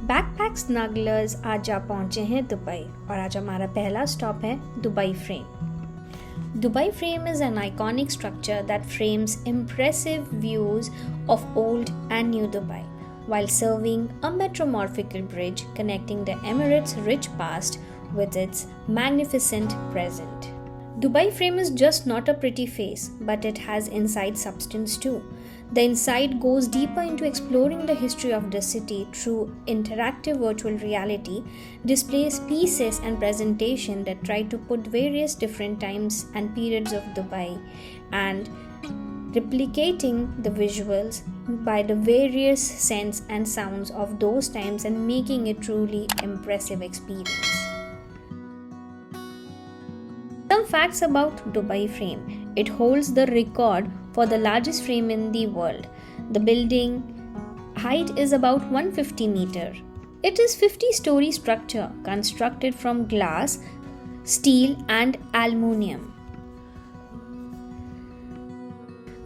Backpack smugglers आज आप पहुंचे हैं दुबई और आज हमारा पहला स्टॉप है Dubai frame. Dubai frame is an iconic structure that frames impressive views of old and new Dubai while serving a metamorphical bridge connecting the Emirates' rich past with its magnificent present. Dubai frame is just not a pretty face, but it has inside substance too. The inside goes deeper into exploring the history of the city through interactive virtual reality, displays pieces and presentation that try to put various different times and periods of Dubai and replicating the visuals by the various scents and sounds of those times and making it truly impressive experience. Some facts about Dubai frame. It holds the record for the largest frame in the world. The building height is about 150 meters. It is 50-story structure constructed from glass, steel and aluminium.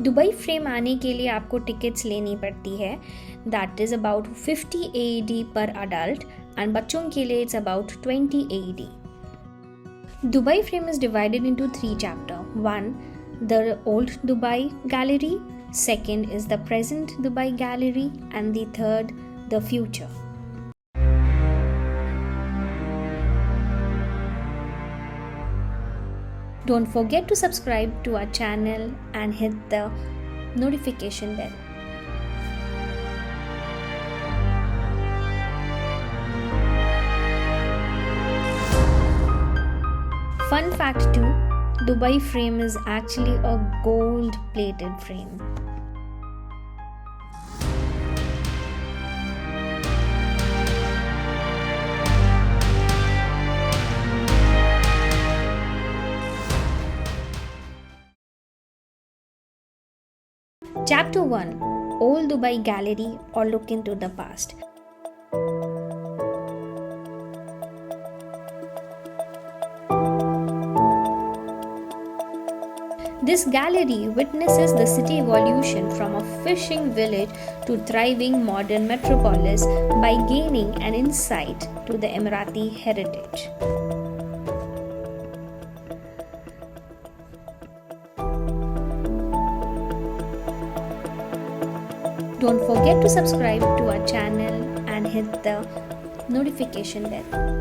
Dubai frame आने के लिए आपको tickets लेनी पड़ती है. That is about 50 AED पर adult and बच्चों के लिए it's about 20 AED. Dubai frame is divided into 3 chapters. 1. The old Dubai gallery. 2nd is the present Dubai gallery. And the 3rd, the future. Don't forget to subscribe to our channel and hit the notification bell. Fun fact too, Dubai frame is actually a gold-plated frame. Chapter 1, Old Dubai Gallery or Look into the Past. This gallery witnesses the city evolution from a fishing village to thriving modern metropolis by gaining an insight to the Emirati heritage. Don't forget to subscribe to our channel and hit the notification bell.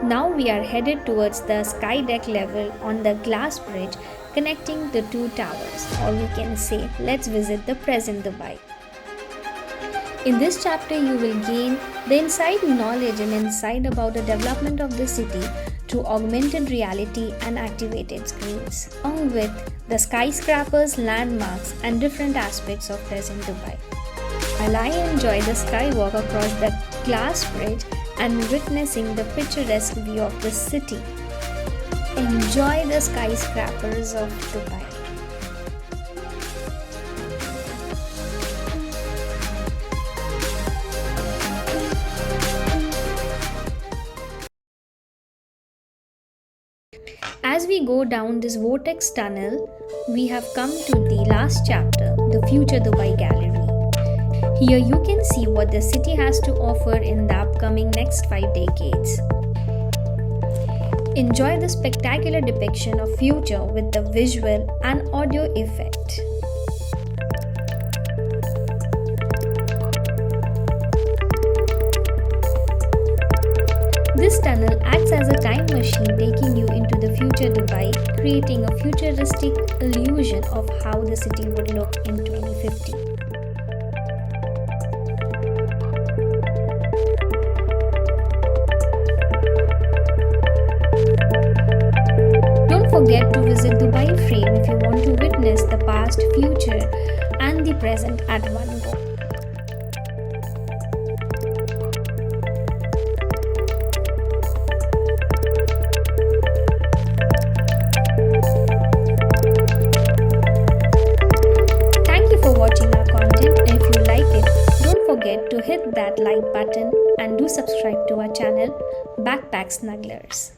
Now we are headed towards the sky deck level on the glass bridge connecting the two towers, or we can say, let's visit the present Dubai. In this chapter, you will gain the inside knowledge and insight about the development of the city through augmented reality and activated screens, along with the skyscrapers, landmarks, and different aspects of present Dubai. While I enjoy the skywalk across the glass bridge and witnessing the picturesque view of the city, enjoy the skyscrapers of Dubai. As we go down this vortex tunnel, we have come to the last chapter, the future Dubai Gallery. Here you can see what the city has to offer in the upcoming next 5 decades. Enjoy the spectacular depiction of future with the visual and audio effect. This tunnel acts as a time machine taking you into the future Dubai, creating a futuristic illusion of how the city would look in 2050. Don't forget to visit Dubai Frame if you want to witness the past, future, and the present at one go. Thank you for watching our content, and if you like it, that like button and do subscribe to our channel Backpack Snugglers.